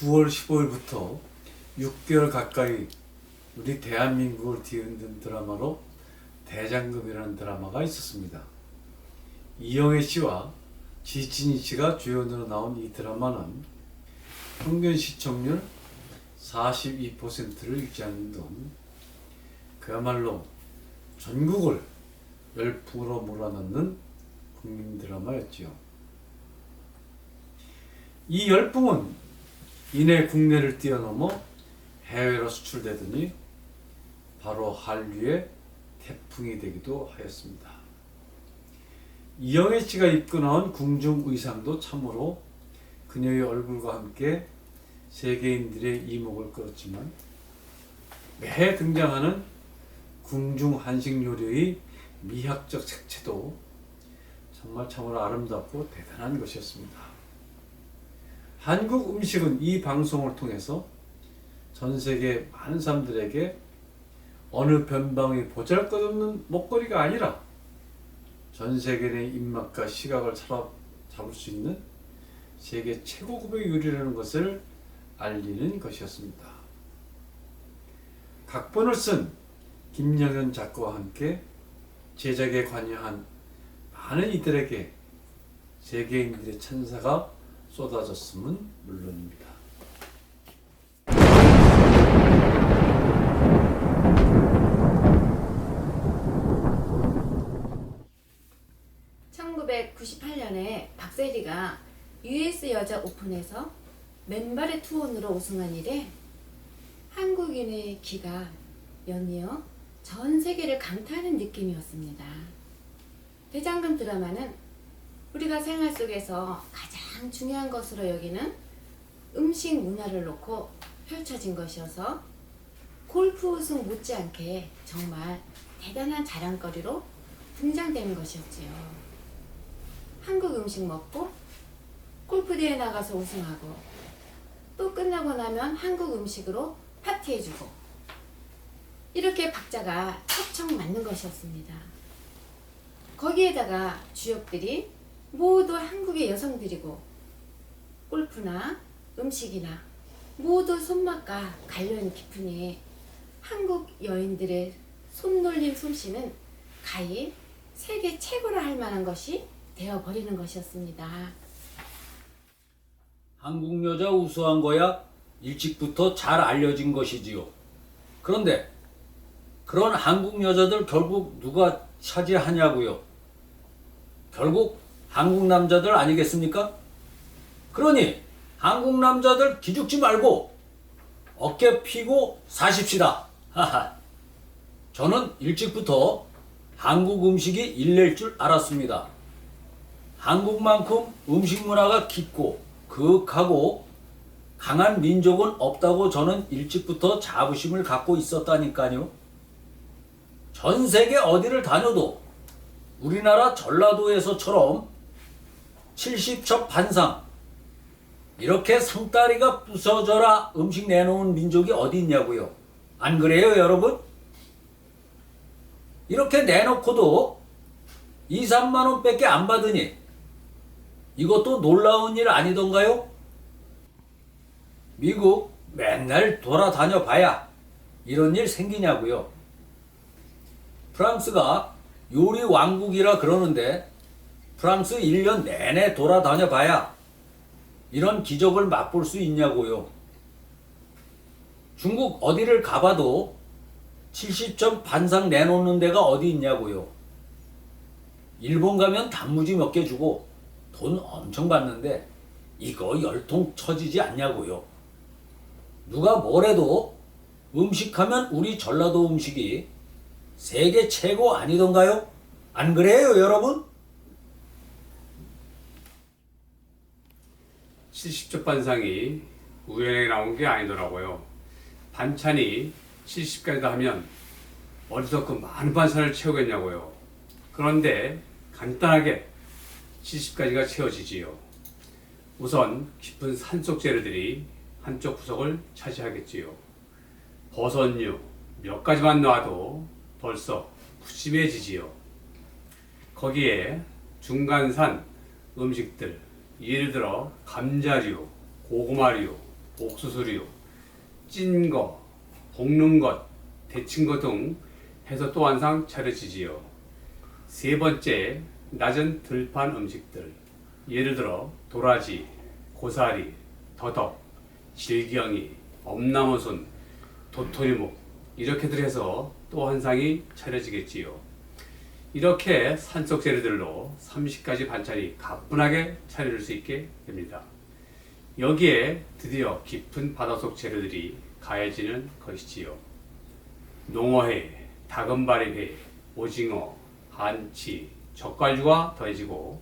9월 15일부터 6개월 가까이 우리 대한민국을 뒤흔든 드라마로 대장금이라는 드라마가 있었습니다. 이영애 씨와 지진이 씨가 주연으로 나온 이 드라마는 평균 시청률 42%를 유지하는 등 그야말로 전국을 열풍으로 몰아넣는 국민 드라마였지요. 이 열풍은 이내 국내를 뛰어넘어 해외로 수출되더니 바로 한류의 태풍이 되기도 하였습니다. 이영애 씨가 입고 나온 궁중 의상도 참으로 그녀의 얼굴과 함께 세계인들의 이목을 끌었지만 매해 등장하는 궁중 한식 요리의 미학적 색채도 정말 참으로 아름답고 대단한 것이었습니다. 한국 음식은 이 방송을 통해서 전 세계 많은 사람들에게 어느 변방의 보잘것없는 먹거리가 아니라 전 세계의 입맛과 시각을 사로잡을 수 있는 세계 최고급의 요리라는 것을 알리는 것이었습니다. 각본을 쓴 김영현 작가와 함께 제작에 관여한 많은 이들에게 세계인들의 찬사가 쏟아졌음은 물론입니다. 1998년에 박세리가 US 여자 오픈에서 맨발의 투혼으로 우승한 이래 한국인의 귀가 연이어 전 세계를 강타하는 느낌이었습니다. 대장금 드라마는 우리가 생활 속에서 가장 중요한 것으로 여기는 음식 문화를 놓고 펼쳐진 것이어서 골프 우승 못지않게 정말 대단한 자랑거리로 등장되는 것이었지요. 한국 음식 먹고 골프대회 나가서 우승하고 또 끝나고 나면 한국 음식으로 파티해주고 이렇게 박자가 척척 맞는 것이었습니다. 거기에다가 주역들이 모두 한국의 여성들이고 골프나 음식이나 모두 손맛과 관련이 깊으니 한국 여인들의 손놀림 솜씨는 가히 세계 최고라 할 만한 것이 되어버리는 것이었습니다. 한국 여자 우수한 거야 일찍부터 잘 알려진 것이지요. 그런데 그런 한국 여자들 결국 누가 차지하냐고요? 결국 한국 남자들 아니겠습니까? 그러니 한국 남자들 기죽지 말고 어깨 피고 사십시다. 하하. 저는 일찍부터 한국 음식이 일낼 줄 알았습니다. 한국만큼 음식 문화가 깊고 그윽하고 강한 민족은 없다고 저는 일찍부터 자부심을 갖고 있었다니까요. 전 세계 어디를 다녀도 우리나라 전라도에서처럼 70첩 반상 이렇게 상다리가 부서져라 음식 내놓은 민족이 어디 있냐고요. 안 그래요 여러분? 이렇게 내놓고도 2, 3만 원밖에 안 받으니 이것도 놀라운 일 아니던가요? 미국 맨날 돌아다녀 봐야 이런 일 생기냐고요. 프랑스가 요리 왕국이라 그러는데 프랑스 1년 내내 돌아다녀 봐야 이런 기적을 맛볼 수 있냐고요. 중국 어디를 가봐도 70점 반상 내놓는 데가 어디 있냐고요. 일본 가면 단무지 몇 개 주고 돈 엄청 받는데 이거 열통 쳐지지 않냐고요. 누가 뭐래도 음식하면 우리 전라도 음식이 세계 최고 아니던가요? 안 그래요 여러분? 70조 반상이 우연히 나온 게 아니더라고요. 반찬이 70가지다 하면 어디서 그 많은 반찬을 채우겠냐고요. 그런데 간단하게 70가지가 채워지지요. 우선 깊은 산속 재료들이 한쪽 구석을 차지하겠지요. 버섯류 몇 가지만 놔도 벌써 푸짐해지지요. 거기에 중간산 음식들, 예를 들어 감자류, 고구마류, 옥수수류, 찐 거, 볶는 것, 데친 것 등 해서 또 한 상 차려지지요. 세 번째, 낮은 들판 음식들. 예를 들어 도라지, 고사리, 더덕, 질경이, 엄나무순, 도토리묵 이렇게들 해서 또 한 상이 차려지겠지요. 이렇게 산속 재료들로 30가지 반찬이 가뿐하게 차려질 수 있게 됩니다. 여기에 드디어 깊은 바닷속 재료들이 가해지는 것이지요. 농어회, 다금바리회, 오징어, 한치, 젓갈류가 더해지고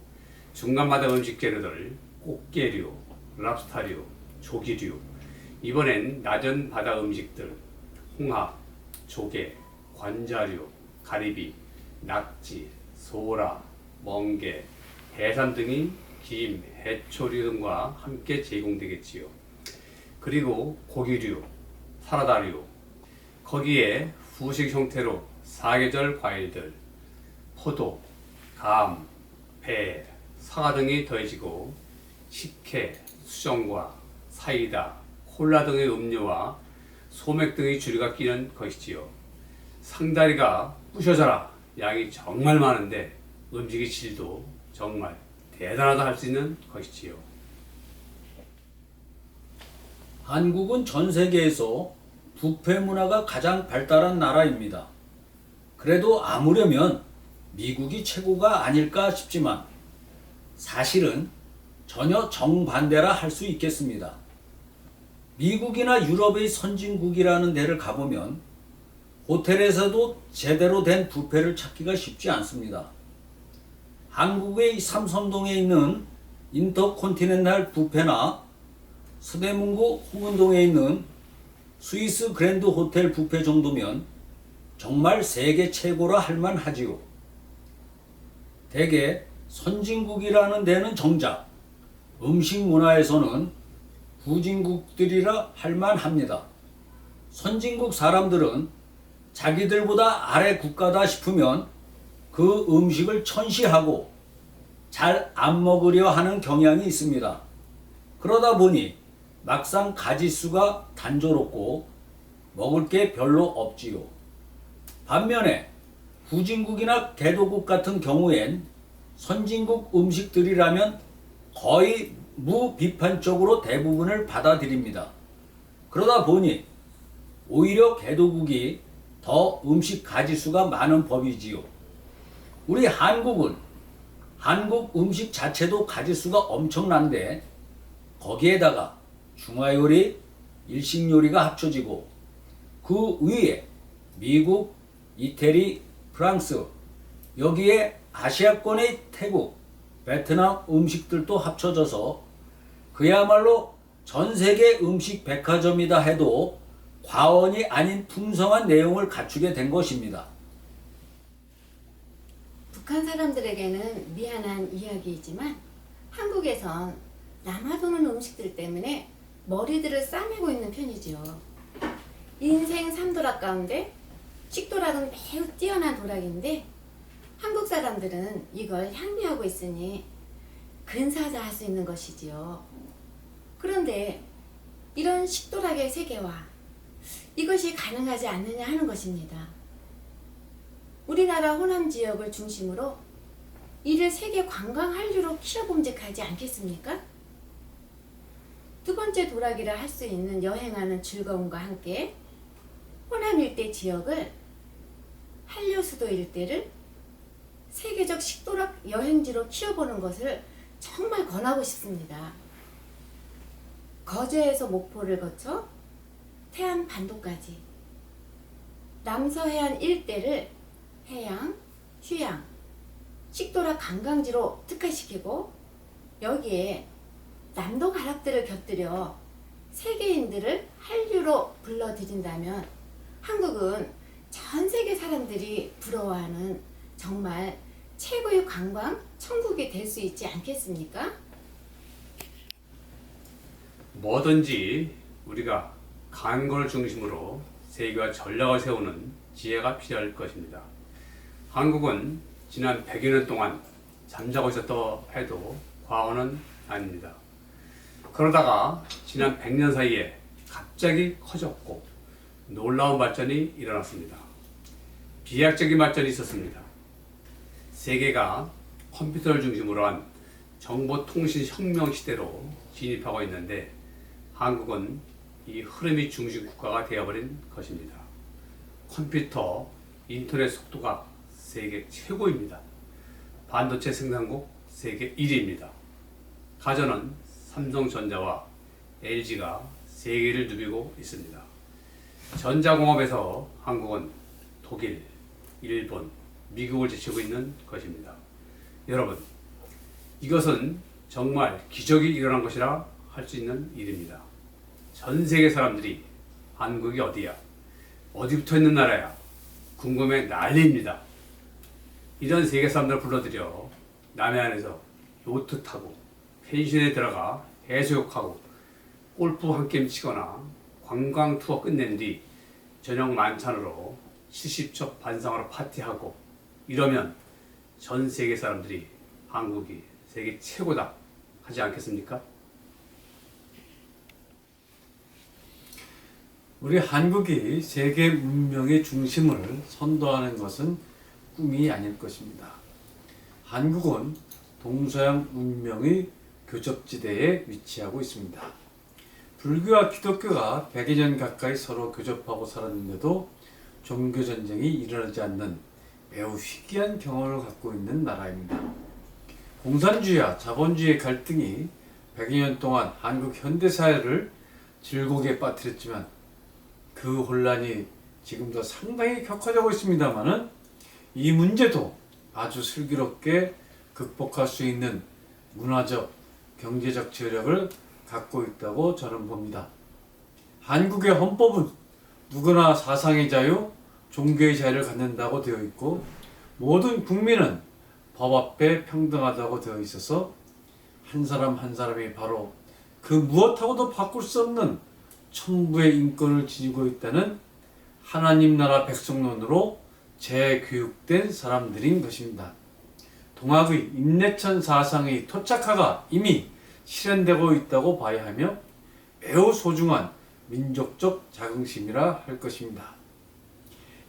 중간 바다 음식 재료들 꽃게류, 랍스타류, 조기류, 이번엔 낮은 바다 음식들 홍합, 조개, 관자류, 가리비, 낙지, 소라, 멍게, 해삼 등이 김, 해초류 등과 함께 제공되겠지요. 그리고 고기류, 사라다류, 거기에 후식 형태로 사계절 과일들, 포도, 감, 배, 사과 등이 더해지고 식혜, 수정과 사이다, 콜라 등의 음료와 소맥 등의 주류가 끼는 것이지요. 상다리가 부셔져라 양이 정말 많은데 음식의 질도 정말 대단하다 할 수 있는 것이지요. 한국은 전 세계에서 뷔페 문화가 가장 발달한 나라입니다. 그래도 아무려면 미국이 최고가 아닐까 싶지만 사실은 전혀 정반대라 할 수 있겠습니다. 미국이나 유럽의 선진국이라는 데를 가보면 호텔에서도 제대로 된 뷔페를 찾기가 쉽지 않습니다. 한국의 삼선동에 있는 인터콘티넨탈 뷔페나 서대문구 홍은동에 있는 스위스 그랜드 호텔 뷔페 정도면 정말 세계 최고라 할 만하지요. 대개 선진국이라는 데는 정작 음식 문화에서는 후진국들이라 할 만합니다. 선진국 사람들은 자기들보다 아래 국가다 싶으면 그 음식을 천시하고 잘 안 먹으려 하는 경향이 있습니다. 그러다 보니 막상 가짓수가 단조롭고 먹을 게 별로 없지요. 반면에 후진국이나 개도국 같은 경우엔 선진국 음식들이라면 거의 무비판적으로 대부분을 받아들입니다. 그러다 보니 오히려 개도국이 더 음식 가짓수가 많은 법이지요. 우리 한국은 한국 음식 자체도 가짓수가 엄청난데 거기에다가 중화요리, 일식요리가 합쳐지고 그 위에 미국, 이태리, 프랑스, 여기에 아시아권의 태국, 베트남 음식들도 합쳐져서 그야말로 전 세계 음식 백화점이다 해도 과언이 아닌 풍성한 내용을 갖추게 된 것입니다. 북한 사람들에게는 미안한 이야기이지만 한국에선 남아도는 음식들 때문에 머리들을 싸매고 있는 편이지요. 인생 삼도락 가운데 식도락은 매우 뛰어난 도락인데 한국 사람들은 이걸 향미하고 있으니 근사하다 할 수 있는 것이지요. 그런데 이런 식도락의 세계화, 이것이 가능하지 않느냐 하는 것입니다. 우리나라 호남 지역을 중심으로 이를 세계 관광 한류로 키워봄직하지 않겠습니까? 두 번째 도락이라 할 수 있는 여행하는 즐거움과 함께 호남 일대 지역을 한류 수도 일대를 세계적 식도락 여행지로 키워보는 것을 정말 권하고 싶습니다. 거제에서 목포를 거쳐 태안 반도까지 남서해안 일대를 해양, 휴양, 식도락 관광지로 특화시키고 여기에 남도 가락들을 곁들여 세계인들을 한류로 불러들인다면 한국은 전 세계 사람들이 부러워하는 정말 최고의 관광 천국이 될 수 있지 않겠습니까? 뭐든지 우리가 간걸 중심으로 세계화 전략을 세우는 지혜가 필요할 것입니다. 한국은 지난 100여 년 동안 잠자고 있었다 해도 과언은 아닙니다. 그러다가 지난 100년 사이에 갑자기 커졌고 놀라운 발전이 일어났습니다. 비약적인 발전이 있었습니다. 세계가 컴퓨터를 중심으로 한 정보통신혁명 시대로 진입하고 있는데 한국은 이 흐름이 중심 국가가 되어버린 것입니다. 컴퓨터, 인터넷 속도가 세계 최고입니다. 반도체 생산국 세계 1위입니다. 가전은 삼성전자와 LG가 세계를 누비고 있습니다. 전자공업에서 한국은 독일, 일본, 미국을 제치고 있는 것입니다. 여러분, 이것은 정말 기적이 일어난 것이라 할 수 있는 일입니다. 전 세계 사람들이 한국이 어디야? 어디 붙어 있는 나라야? 궁금해 난리입니다. 이런 세계 사람들을 불러들여 남해안에서 요트 타고 펜션에 들어가 해수욕하고 골프 한 게임 치거나 관광 투어 끝낸 뒤 저녁 만찬으로 70첩 반상으로 파티하고 이러면 전 세계 사람들이 한국이 세계 최고다 하지 않겠습니까? 우리 한국이 세계 문명의 중심을 선도하는 것은 꿈이 아닐 것입니다. 한국은 동서양 문명의 교접지대에 위치하고 있습니다. 불교와 기독교가 100여 년 가까이 서로 교접하고 살았는데도 종교전쟁이 일어나지 않는 매우 희귀한 경험을 갖고 있는 나라입니다. 공산주의와 자본주의의 갈등이 100여 년 동안 한국 현대사회를 질곡에 빠뜨렸지만 그 혼란이 지금도 상당히 격화되고 있습니다만은 이 문제도 아주 슬기롭게 극복할 수 있는 문화적, 경제적 저력을 갖고 있다고 저는 봅니다. 한국의 헌법은 누구나 사상의 자유, 종교의 자유를 갖는다고 되어 있고 모든 국민은 법 앞에 평등하다고 되어 있어서 한 사람 한 사람이 바로 그 무엇하고도 바꿀 수 없는 천부의 인권을 지니고 있다는 하나님 나라 백성론으로 재교육된 사람들인 것입니다. 동학의 임내천 사상의 토착화가 이미 실현되고 있다고 봐야 하며 매우 소중한 민족적 자긍심이라 할 것입니다.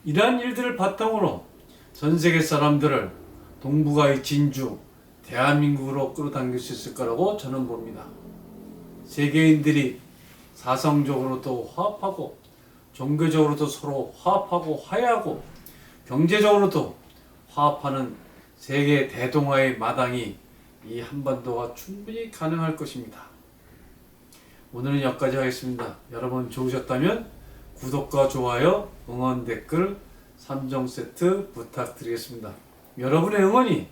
이러한 일들을 바탕으로 전 세계 사람들을 동북아의 진주, 대한민국으로 끌어당길 수 있을 거라고 저는 봅니다. 세계인들이 사상적으로도 화합하고 종교적으로도 서로 화합하고 화해하고 경제적으로도 화합하는 세계 대동아의 마당이 이 한반도가 충분히 가능할 것입니다. 오늘은 여기까지 하겠습니다. 여러분 좋으셨다면 구독과 좋아요, 응원 댓글 3종 세트 부탁드리겠습니다. 여러분의 응원이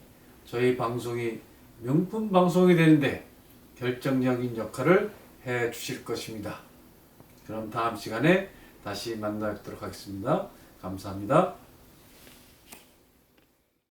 저희 방송이 명품 방송이 되는데 결정적인 역할을 해 주실 것입니다. 그럼 다음 시간에 다시 만나 뵙도록 하겠습니다. 감사합니다.